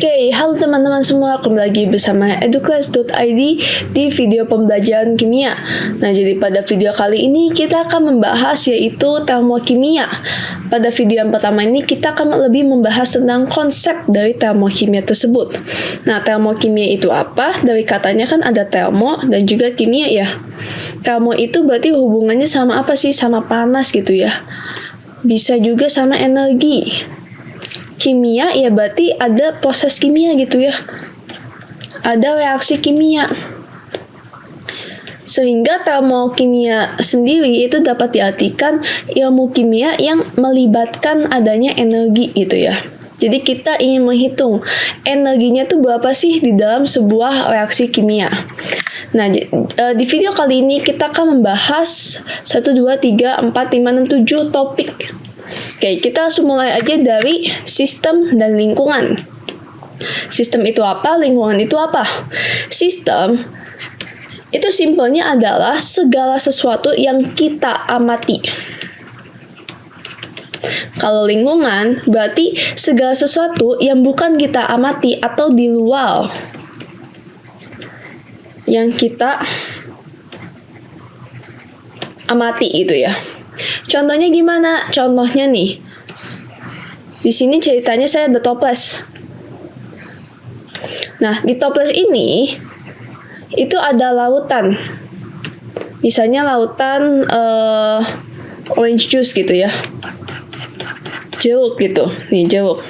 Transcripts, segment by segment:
Oke, halo teman-teman semua, kembali lagi bersama educlass.id di video pembelajaran kimia. Nah, jadi pada video kali ini kita akan membahas yaitu termokimia. Pada video yang pertama ini kita akan lebih membahas tentang konsep dari termokimia tersebut. Nah, termokimia itu apa? Dari katanya kan ada termo dan juga kimia ya. Termo itu berarti hubungannya sama apa sih? Sama panas gitu ya. Bisa juga sama energi. Kimia ya berarti ada proses kimia gitu ya. Ada reaksi kimia. Sehingga termokimia sendiri itu dapat diartikan ilmu kimia yang melibatkan adanya energi gitu ya. Jadi kita ingin menghitung energinya tuh berapa sih di dalam sebuah reaksi kimia. Nah, di video kali ini kita akan membahas 1, 2, 3, 4, 5, 6, 7 topik. Oke, kita langsung mulai aja dari sistem dan lingkungan. Sistem itu apa? Lingkungan itu apa? Sistem itu simpelnya adalah segala sesuatu yang kita amati. Kalau lingkungan berarti segala sesuatu yang bukan kita amati atau di luar yang kita amati itu ya. Contohnya gimana? Contohnya nih, di sini ceritanya saya ada toples. Nah, di toples ini itu ada lautan. Misalnya lautan orange juice gitu ya. Jeruk gitu. Nih, jeruk.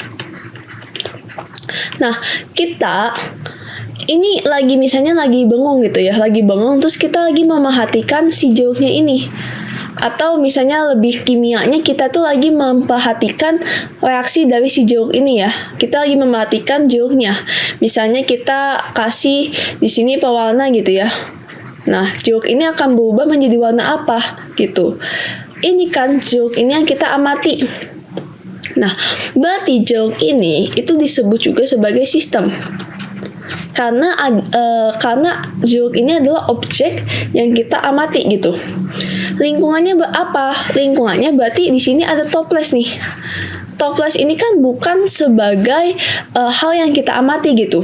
Nah, kita ini misalnya lagi bengong gitu ya. Lagi bengong terus kita lagi memerhatikan si jeruknya ini. Atau misalnya lebih kimianya kita tuh lagi memperhatikan reaksi dari si jeruk ini ya. Kita lagi memperhatikan jeruknya. Misalnya kita kasih di sini pewarna gitu ya. Nah, jeruk ini akan berubah menjadi warna apa gitu. Ini kan jeruk ini yang kita amati. Nah, berarti jeruk ini itu disebut juga sebagai sistem. Karena jeruk ini adalah objek yang kita amati gitu. Lingkungannya apa? Lingkungannya berarti di sini ada toples nih. Toples ini kan bukan sebagai hal yang kita amati gitu.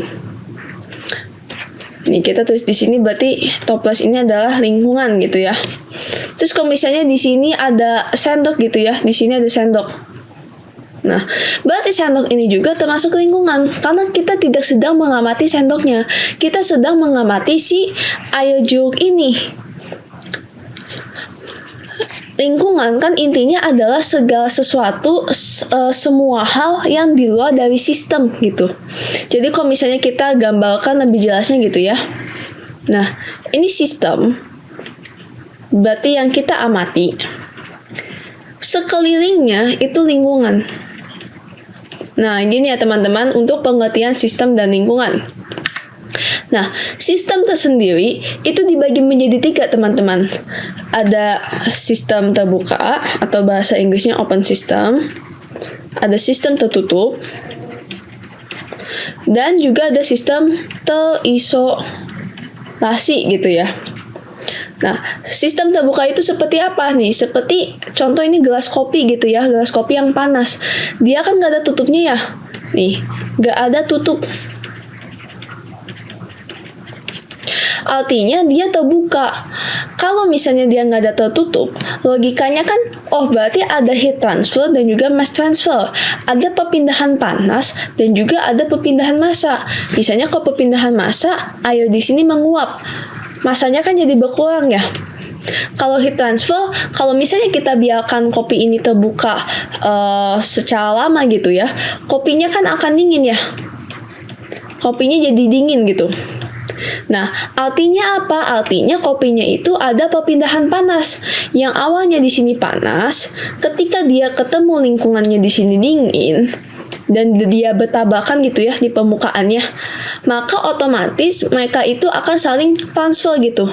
Nih kita tulis di sini berarti toples ini adalah lingkungan gitu ya. Terus kalau misalnya di sini ada sendok gitu ya, di sini ada sendok. Nah, berarti sendok ini juga termasuk lingkungan karena kita tidak sedang mengamati sendoknya, kita sedang mengamati si air jeruk ini. Lingkungan kan intinya adalah segala sesuatu, semua hal yang di luar dari sistem gitu. Jadi kalau misalnya kita gambarkan lebih jelasnya gitu ya. Nah, ini sistem berarti yang kita amati. Sekelilingnya itu lingkungan. Nah, gini ya teman-teman untuk pengertian sistem dan lingkungan. Nah, sistem tersendiri itu dibagi menjadi 3 teman-teman. Ada sistem terbuka atau bahasa Inggrisnya open system. Ada sistem tertutup. Dan juga ada sistem terisolasi gitu ya. Nah, sistem terbuka itu seperti apa nih? Seperti contoh ini gelas kopi gitu ya, gelas kopi yang panas. Dia kan nggak ada tutupnya ya. Nih, nggak ada tutup. Artinya dia terbuka. Kalau misalnya dia nggak ada tertutup, logikanya kan, oh berarti ada heat transfer dan juga mass transfer. Ada perpindahan panas dan juga ada perpindahan massa. Misalnya kalau perpindahan massa, air di sini menguap. Masanya kan jadi berkurang ya. Kalau heat transfer, kalau misalnya kita biarkan kopi ini terbuka secara lama gitu ya, kopinya kan akan dingin ya. Kopinya jadi dingin gitu. Nah, artinya apa? Artinya kopinya itu ada perpindahan panas. Yang awalnya di sini panas, ketika dia ketemu lingkungannya di sini dingin dan dia bertabrakan gitu ya di permukaannya, maka otomatis mereka itu akan saling transfer gitu.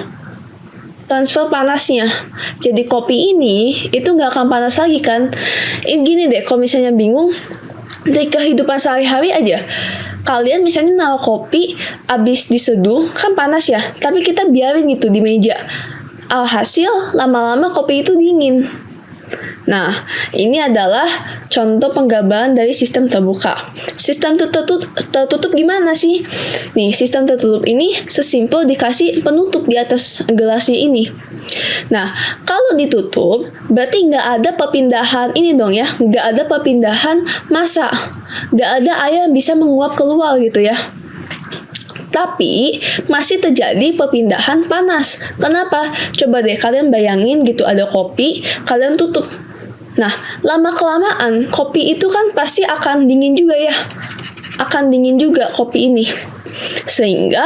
Transfer panasnya. Jadi kopi ini itu nggak akan panas lagi kan. Gini deh, kalau misalnya bingung dari kehidupan sehari-hari aja. Kalian misalnya naruh kopi abis diseduh kan panas ya, tapi kita biarin gitu di meja. Alhasil lama-lama kopi itu dingin. Nah, ini adalah contoh penggambaran dari sistem terbuka. Sistem tertutup gimana sih? Nih, sistem tertutup ini sesimpel dikasih penutup di atas gelasnya ini. Nah, kalau ditutup, berarti nggak ada perpindahan ini dong ya, nggak ada perpindahan massa, nggak ada air yang bisa menguap keluar gitu ya. Tapi masih terjadi perpindahan panas. Kenapa? Coba deh kalian bayangin gitu, ada kopi, kalian tutup. Nah, lama-kelamaan kopi itu kan pasti akan dingin juga ya. Akan dingin juga kopi ini. Sehingga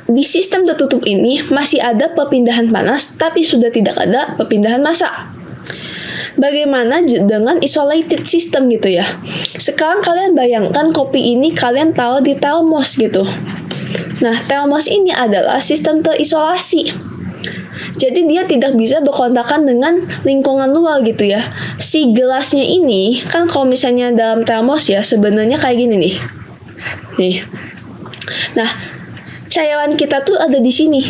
di sistem tertutup ini masih ada perpindahan panas, tapi sudah tidak ada perpindahan massa. Bagaimana dengan isolated system gitu ya? Sekarang kalian bayangkan kopi ini kalian taruh di termos gitu. Nah, termos ini adalah sistem terisolasi. Jadi dia tidak bisa berkontakan dengan lingkungan luar gitu ya. Si gelasnya ini, kan kalau misalnya dalam termos ya, sebenarnya kayak gini nih. Nih. Nah, cairan kita tuh ada di sini.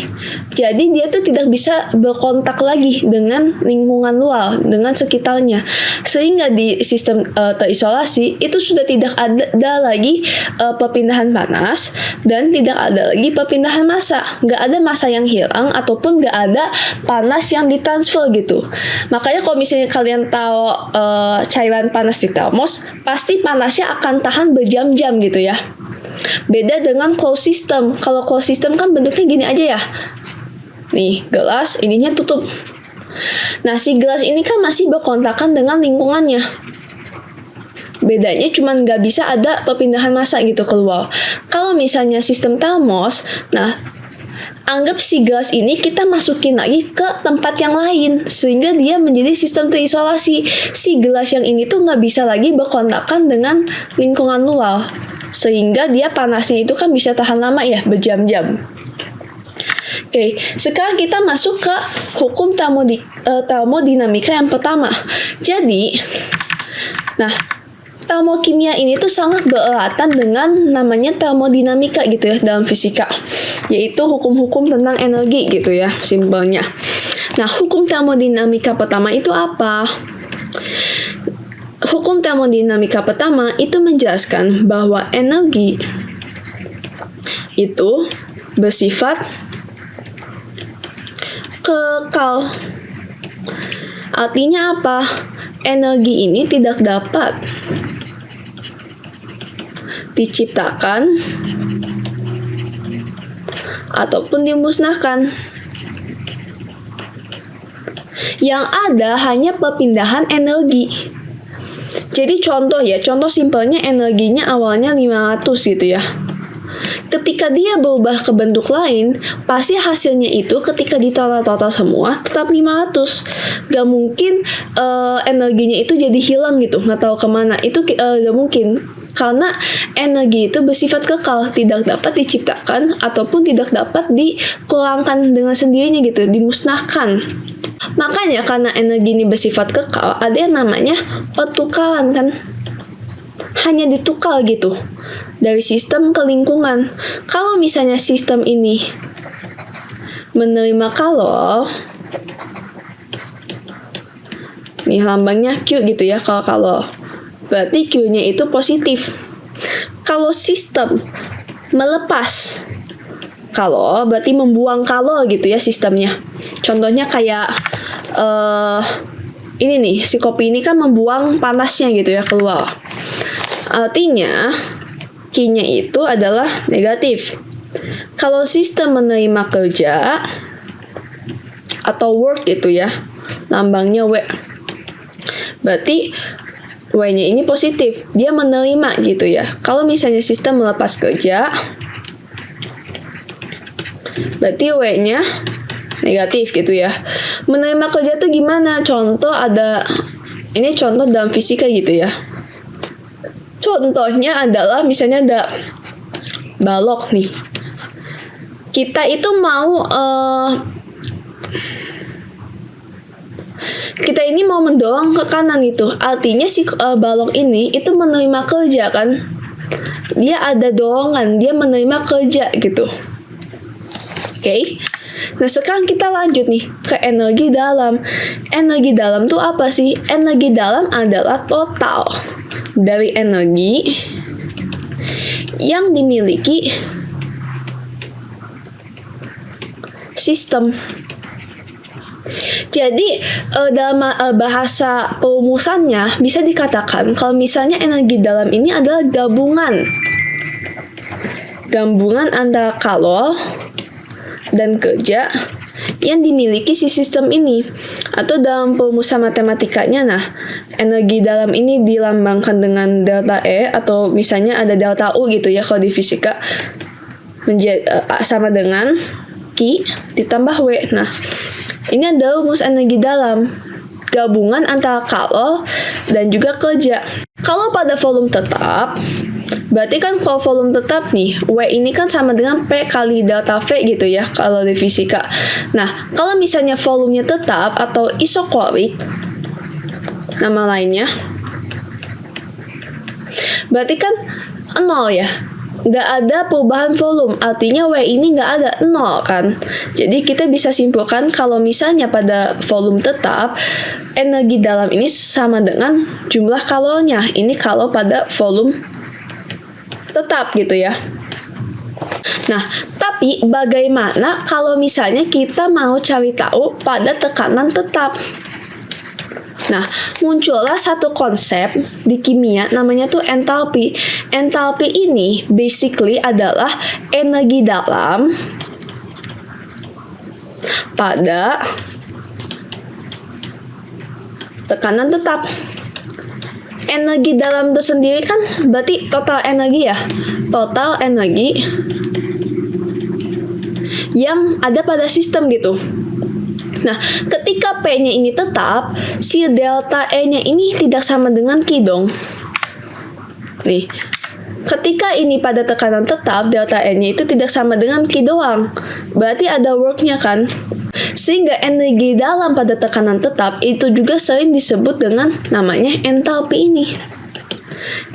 Jadi dia tuh tidak bisa berkontak lagi dengan lingkungan luar, dengan sekitarnya. Sehingga di sistem terisolasi itu sudah tidak ada lagi perpindahan panas dan tidak ada lagi perpindahan massa. Nggak ada massa yang hilang ataupun nggak ada panas yang ditransfer gitu. Makanya kalau misalnya kalian tahu cairan panas di termos, pasti panasnya akan tahan berjam-jam gitu ya. Beda dengan closed system. Kalau closed system kan bentuknya gini aja ya. Nih, gelas ininya tutup. Nah, si gelas ini kan masih berkontakan dengan lingkungannya. Bedanya cuma nggak bisa ada perpindahan massa gitu keluar. Kalau misalnya sistem termos, nah anggap si gelas ini kita masukin lagi ke tempat yang lain sehingga dia menjadi sistem terisolasi. Si gelas yang ini tuh nggak bisa lagi berkontakan dengan lingkungan luar. Sehingga dia panasnya itu kan bisa tahan lama ya, berjam-jam. Oke, sekarang kita masuk ke hukum termodinamika yang pertama. Jadi, nah, termokimia ini tuh sangat bereratan dengan namanya termodinamika gitu ya dalam fisika. Yaitu hukum-hukum tentang energi gitu ya, simpelnya. Nah, hukum termodinamika pertama itu apa? Hukum termodinamika pertama itu menjelaskan bahwa energi itu bersifat kekal. Artinya apa? Energi ini tidak dapat diciptakan ataupun dimusnahkan. Yang ada hanya perpindahan energi. Jadi contoh simpelnya energinya awalnya 500 gitu ya. Ketika dia berubah ke bentuk lain, pasti hasilnya itu ketika ditotal semua tetap 500. Gak mungkin energinya itu jadi hilang gitu, gak tahu kemana. Itu gak mungkin. Karena energi itu bersifat kekal, tidak dapat diciptakan ataupun tidak dapat dikurangkan dengan sendirinya gitu, dimusnahkan. Makanya karena energi ini bersifat kekal, ada yang namanya pertukaran kan. Hanya ditukar gitu dari sistem ke lingkungan. Kalau misalnya sistem ini menerima kalor, nih lambangnya Q gitu ya, kalau kalor, berarti Q-nya itu positif. Kalau sistem melepas kalor, berarti membuang kalor gitu ya sistemnya. Contohnya kayak ini nih, si kopi ini kan membuang panasnya gitu ya keluar. Artinya Q-nya itu adalah negatif. Kalau sistem menerima kerja atau work gitu ya, lambangnya W. Berarti W-nya ini positif, dia menerima gitu ya. Kalau misalnya sistem melepas kerja, berarti W-nya negatif gitu ya. Menerima kerja tuh gimana? Contoh ini contoh dalam fisika gitu ya. Contohnya adalah misalnya ada balok nih. Kita itu mau kita ini mau mendorong ke kanan gitu. Artinya si balok ini itu menerima kerja kan. Dia ada dorongan, dia menerima kerja gitu. Oke. Nah, sekarang kita lanjut nih ke energi dalam. Energi dalam tuh apa sih? Energi dalam adalah total dari energi yang dimiliki sistem. Jadi dalam bahasa perumusannya bisa dikatakan kalau misalnya energi dalam ini adalah gabungan antara kalor dan kerja yang dimiliki si sistem ini. Atau dalam perumusan matematikanya, nah, energi dalam ini dilambangkan dengan delta E, atau misalnya ada delta U gitu ya kalau di fisika, sama dengan Q ditambah W. Nah, ini adalah rumus energi dalam, gabungan antara kalor dan juga kerja. Kalau pada volume tetap, berarti kan kalau volume tetap nih, W ini kan sama dengan P kali delta V gitu ya kalau di fisika. Nah, kalau misalnya volumenya tetap atau isokorik, nama lainnya, berarti kan 0 ya. Nggak ada perubahan volume, artinya W ini nggak ada, 0 kan. Jadi kita bisa simpulkan kalau misalnya pada volume tetap, energi dalam ini sama dengan jumlah kalornya. Ini kalau pada volume tetap gitu ya. Nah, tapi bagaimana kalau misalnya kita mau cari tahu pada tekanan tetap? Nah, muncullah satu konsep di kimia namanya tuh entalpi. Entalpi ini basically adalah energi dalam pada tekanan tetap. Energi dalam itu sendiri kan berarti total energi ya. Total energi yang ada pada sistem gitu. Nah, ketika P-nya ini tetap, si delta E-nya ini tidak sama dengan Q dong. Nih, ketika ini pada tekanan tetap, delta E-nya itu tidak sama dengan Q doang. Berarti ada work-nya kan? Sehingga energi dalam pada tekanan tetap itu juga sering disebut dengan namanya entalpi ini.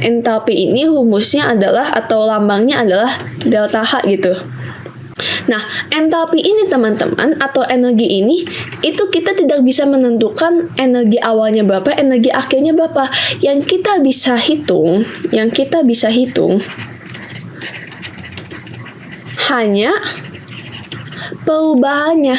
Entalpi ini rumusnya adalah atau lambangnya adalah delta H gitu. Nah, entalpi ini teman-teman atau energi ini itu kita tidak bisa menentukan energi awalnya berapa, energi akhirnya berapa. Yang kita bisa hitung hanya perubahannya,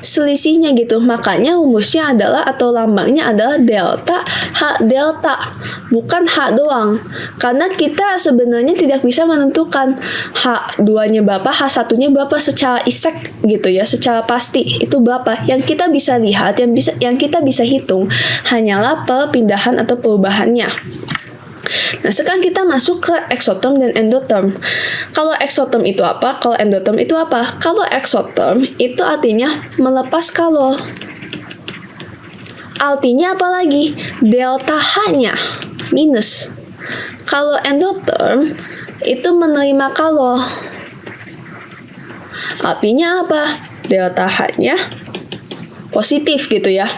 selisihnya gitu. Makanya rumusnya adalah atau lambangnya adalah delta H delta, bukan H doang. Karena kita sebenarnya tidak bisa menentukan H2-nya berapa, H1-nya berapa secara exact gitu ya, secara pasti itu berapa. Yang kita bisa lihat, yang kita bisa hitung hanyalah perpindahan atau perubahannya. Nah, sekarang kita masuk ke eksoterm dan endotherm. Kalau eksoterm itu apa? Kalau endotherm itu apa? Kalau eksoterm itu artinya melepas kalor. Artinya apa lagi? Delta H-nya minus. Kalau endotherm itu menerima kalor. Artinya apa? Delta H-nya positif gitu ya.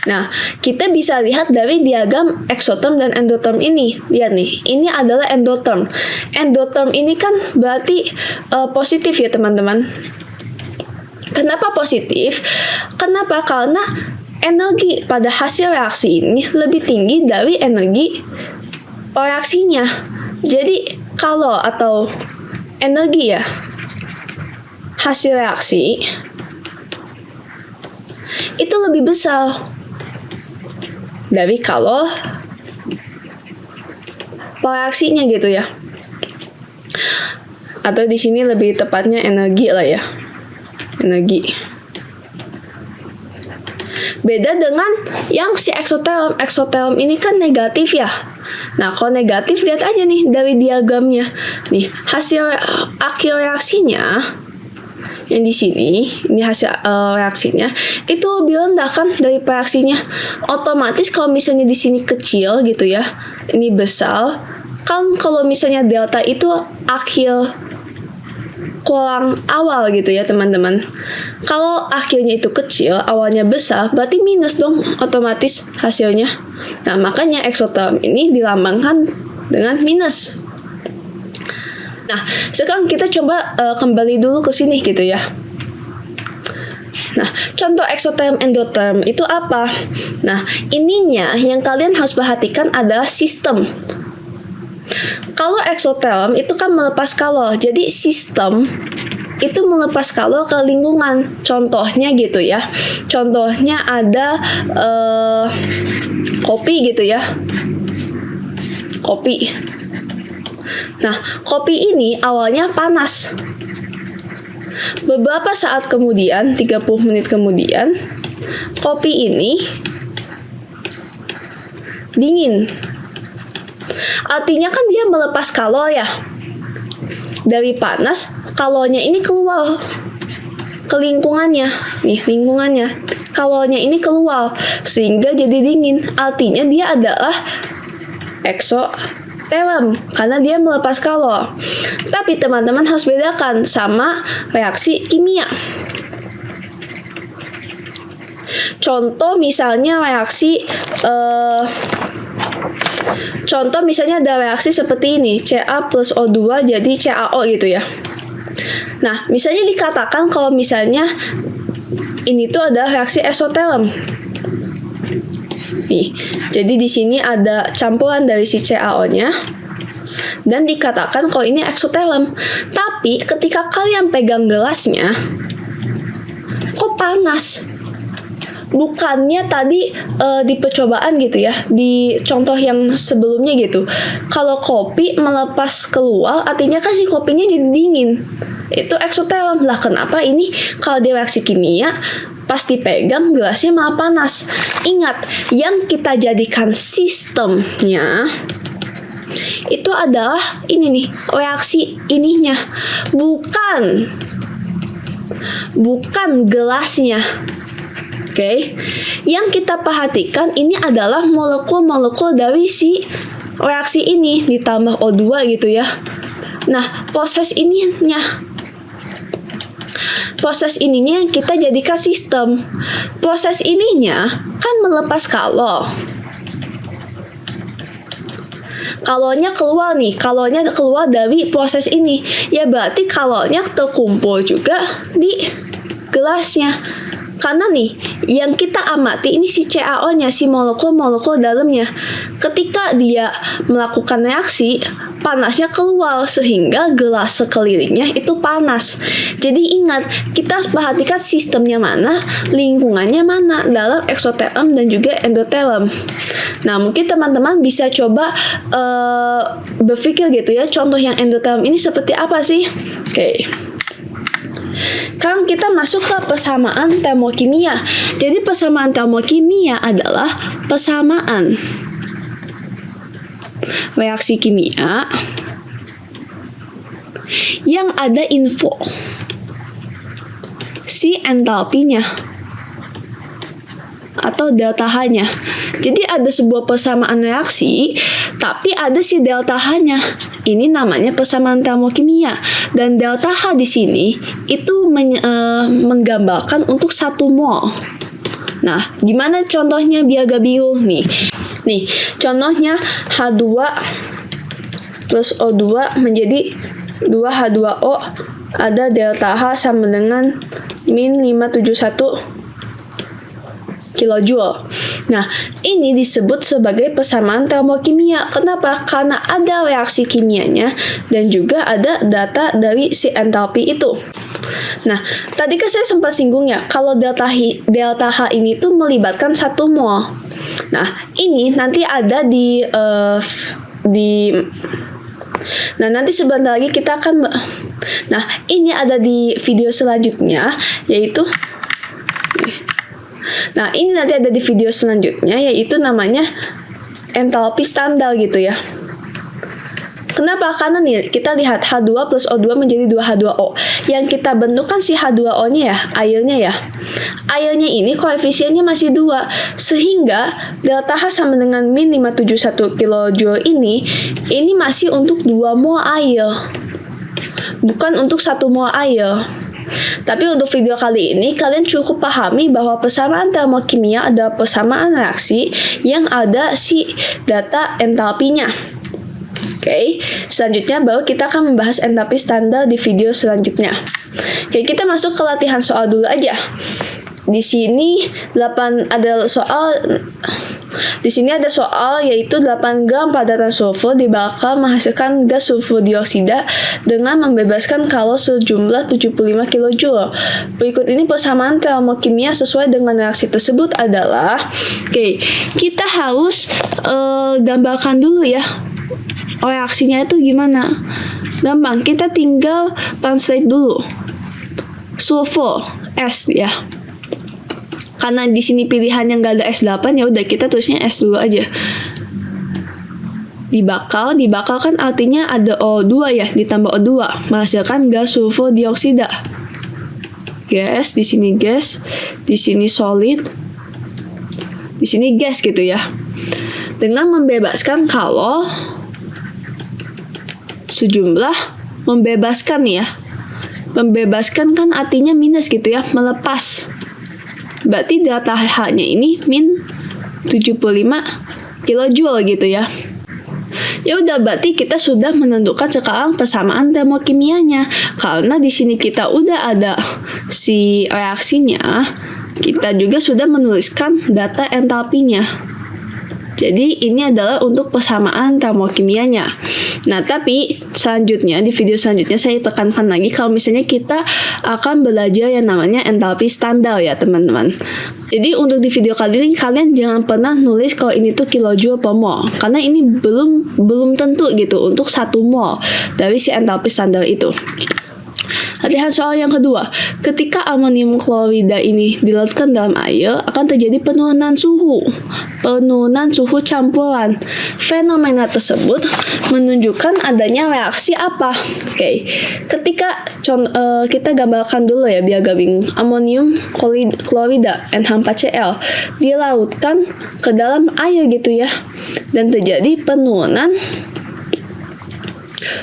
Nah, kita bisa lihat dari diagram eksoterm dan endotherm ini. Lihat nih, ini adalah endotherm. Endotherm ini kan berarti positif ya teman-teman. Kenapa positif? Kenapa? Karena energi pada hasil reaksi ini lebih tinggi dari energi reaksinya. Jadi, kalau atau energi ya, hasil reaksi itu lebih besar dari kalor reaksinya gitu ya. Atau di sini lebih tepatnya energi lah ya. Energi. Beda dengan yang si eksoterm. Eksoterm ini kan negatif ya. Nah, kalau negatif lihat aja nih dari diagramnya. Nih, hasil akhir reaksinya yang di sini, ini hasil reaksinya itu lebih rendah kan dari reaksinya. Otomatis kalau misalnya di sini kecil gitu ya, ini besar. Kan kalau misalnya delta itu akhir kurang awal gitu ya teman-teman. Kalau akhirnya itu kecil, awalnya besar, berarti minus dong otomatis hasilnya. Nah, makanya eksoterm ini dilambangkan dengan minus. Nah, sekarang kita coba kembali dulu ke sini gitu ya. Nah, contoh eksoterm endoterm itu apa? Nah, ininya yang kalian harus perhatikan adalah sistem. Kalau eksoterm itu kan melepas kalor, jadi sistem itu melepas kalor ke lingkungan. Contohnya gitu ya. Contohnya ada kopi gitu ya. Kopi. Nah, kopi ini awalnya panas. Beberapa saat kemudian, 30 menit kemudian, kopi ini dingin. Artinya kan dia melepas kalor ya. Dari panas, kalornya ini keluar ke lingkungannya. Nih, lingkungannya. Kalornya ini keluar sehingga jadi dingin. Artinya dia adalah eksoterm karena dia melepas kalor. Tapi teman-teman harus bedakan sama reaksi kimia. Contoh misalnya ada reaksi seperti ini, Ca plus O2 jadi CaO gitu ya. Nah, misalnya dikatakan kalau misalnya ini tuh adalah reaksi eksoterm. Nih, jadi di sini ada campuran dari si CaO-nya dan dikatakan kalau ini eksoterm. Tapi ketika kalian pegang gelasnya, kok panas? Bukannya tadi di percobaan gitu ya, di contoh yang sebelumnya gitu. Kalau kopi melepas keluar, artinya kan si kopinya jadi dingin. Itu eksoterm. Lah kenapa ini kalau di reaksi kimia pas dipegang gelasnya malah panas? Ingat, yang kita jadikan sistemnya itu adalah ini nih, reaksi ininya. Bukan gelasnya. Oke. Yang kita perhatikan ini adalah molekul-molekul dari si reaksi ini ditambah O2 gitu ya. Nah, proses ininya yang kita jadikan sistem. Proses ininya kan melepas kalor. Kalornya keluar nih, kalornya keluar dari proses ini. Ya berarti kalornya terkumpul juga di gelasnya. Karena nih, yang kita amati ini si CaO-nya, si molekul-molekul dalamnya. Ketika dia melakukan reaksi, panasnya keluar sehingga gelas sekelilingnya itu panas. Jadi ingat, kita harus perhatikan sistemnya mana, lingkungannya mana dalam eksoterm dan juga endoterm. Nah, mungkin teman-teman bisa coba berpikir gitu ya, contoh yang endoterm ini seperti apa sih? Oke. Sekarang kita masuk ke persamaan termokimia. Jadi persamaan termokimia adalah persamaan reaksi kimia yang ada info si entalpinya atau delta H-nya. Jadi ada sebuah persamaan reaksi, tapi ada si delta H-nya. Ini namanya persamaan termokimia. Dan delta H di sini itu menggambarkan untuk 1 mol. Nah, gimana contohnya biar gak bingung nih? Nih, contohnya H2 plus O2 menjadi 2H2O, ada delta H sama dengan min 571 kilojoule. Nah, ini disebut sebagai persamaan termokimia. Kenapa? Karena ada reaksi kimianya dan juga ada data dari si entalpi itu. Nah, tadi kan saya sempat singgung ya, kalau delta H ini tuh melibatkan 1 mol. Nah, ini nanti ada Nah, nanti sebentar lagi kita akan Nah, ini ada di video selanjutnya, yaitu yaitu namanya entalpi standar gitu ya. Kenapa? Karena nih, kita lihat H2 plus O2 menjadi 2H2O. Yang kita bentuk kan si H2O-nya ya, airnya ya. Airnya ini koefisiennya masih 2, sehingga delta H sama dengan min 571 kJ ini masih untuk 2 mol air. Bukan untuk 1 mol air. Tapi untuk video kali ini, kalian cukup pahami bahwa persamaan termokimia adalah persamaan reaksi yang ada si data entalpinya. Oke, selanjutnya baru kita akan membahas entalpi standar di video selanjutnya. Oke, kita masuk ke latihan soal dulu aja. Di sini ada soal yaitu 8 gram padatan sulfur dibakar menghasilkan gas sulfur dioksida dengan membebaskan kalori sejumlah 75 kJ. Berikut ini persamaan termokimia sesuai dengan reaksi tersebut adalah, kita harus gambarkan dulu ya. Reaksinya itu gimana? Gampang, kita tinggal translate dulu. Sulfur S ya. Karena di sini pilihannya nggak ada S8, ya udah kita tulisnya S dulu aja. Dibakar kan artinya ada O2 ya, ditambah O2 menghasilkan gas sulfur dioksida. Gas, di sini gas, di sini solid, di sini gas gitu ya. Dengan membebaskan kalori sejumlah, membebaskan ya. Membebaskan kan artinya minus gitu ya, melepas. Berarti data H-nya ini min 75 kJ gitu ya. Ya udah, berarti kita sudah menentukan sekarang persamaan termokimianya. Karena di sini kita udah ada si reaksinya, kita juga sudah menuliskan data entalpinya. Jadi ini adalah untuk persamaan termokimianya. Nah, tapi selanjutnya di video selanjutnya saya tekankan lagi kalau misalnya kita akan belajar yang namanya entalpi standar ya, teman-teman. Jadi untuk di video kali ini kalian jangan pernah nulis kalau ini tuh kilojoule per mol, karena ini belum tentu gitu untuk 1 mol dari si entalpi standar itu. Latihan soal yang kedua, ketika amonium klorida ini dilarutkan dalam air, akan terjadi penurunan suhu campuran. Fenomena tersebut menunjukkan adanya reaksi apa? Ketika kita gambarkan dulu ya biar gak bingung. Amonium klorida NH4Cl dilarutkan ke dalam air gitu ya, dan terjadi penurunan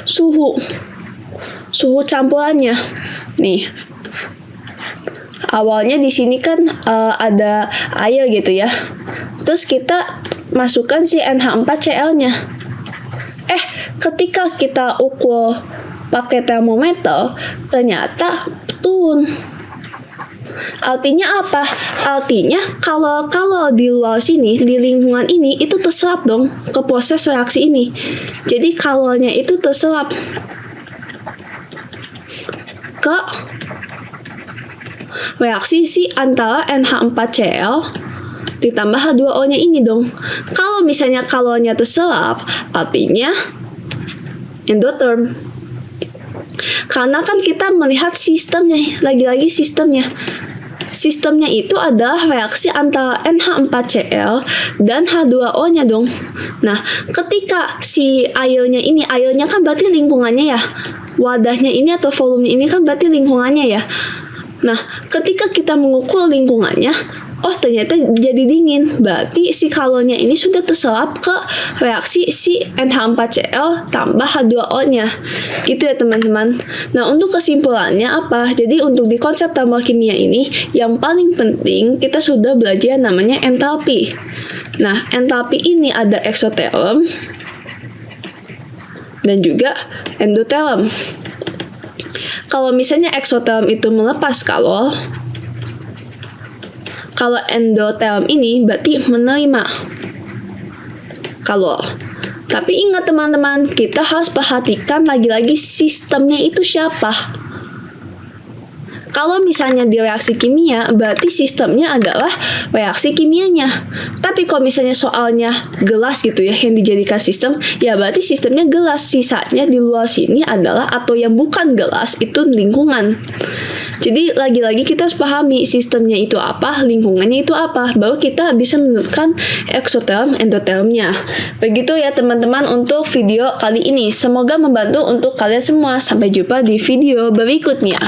suhu campurannya. Nih, awalnya di sini kan ada air gitu ya. Terus kita masukkan si NH4Cl-nya. Ketika kita ukur pakai termometer, ternyata turun. Artinya apa? Artinya kalau di luar sini, di lingkungan ini, itu terserap dong ke proses reaksi ini. Jadi kalorinya itu terserap ke reaksi si antara NH4Cl ditambah H2O-nya ini dong. Kalau misalnya kalorinya terserap, artinya endotherm. Karena kan kita melihat sistemnya, lagi-lagi sistemnya. Sistemnya itu adalah reaksi antara NH4Cl dan H2O-nya dong. Nah, ketika si airnya kan berarti lingkungannya ya. Wadahnya ini atau volumenya ini kan berarti lingkungannya ya. Nah, ketika kita mengukur lingkungannya, ternyata jadi dingin. Berarti si kalorinya ini sudah terserap ke reaksi si NH4Cl tambah H2O-nya. Gitu ya teman-teman. Nah, untuk kesimpulannya apa? Jadi untuk di konsep termokimia ini, yang paling penting kita sudah belajar namanya entalpi. Nah, entalpi ini ada eksoterm dan juga endotherm. Kalau misalnya eksoterm itu melepas kalori, kalau endotherm ini berarti menerima kalori. Tapi ingat teman-teman, kita harus perhatikan lagi-lagi sistemnya itu siapa. Kalau misalnya di reaksi kimia, berarti sistemnya adalah reaksi kimianya. Tapi kalau misalnya soalnya gelas gitu ya, yang dijadikan sistem, ya berarti sistemnya gelas. Sisanya di luar sini adalah, atau yang bukan gelas, itu lingkungan. Jadi lagi-lagi kita harus pahami sistemnya itu apa, lingkungannya itu apa, baru kita bisa menentukan eksoterm, endothermnya. Begitu ya teman-teman untuk video kali ini. Semoga membantu untuk kalian semua. Sampai jumpa di video berikutnya.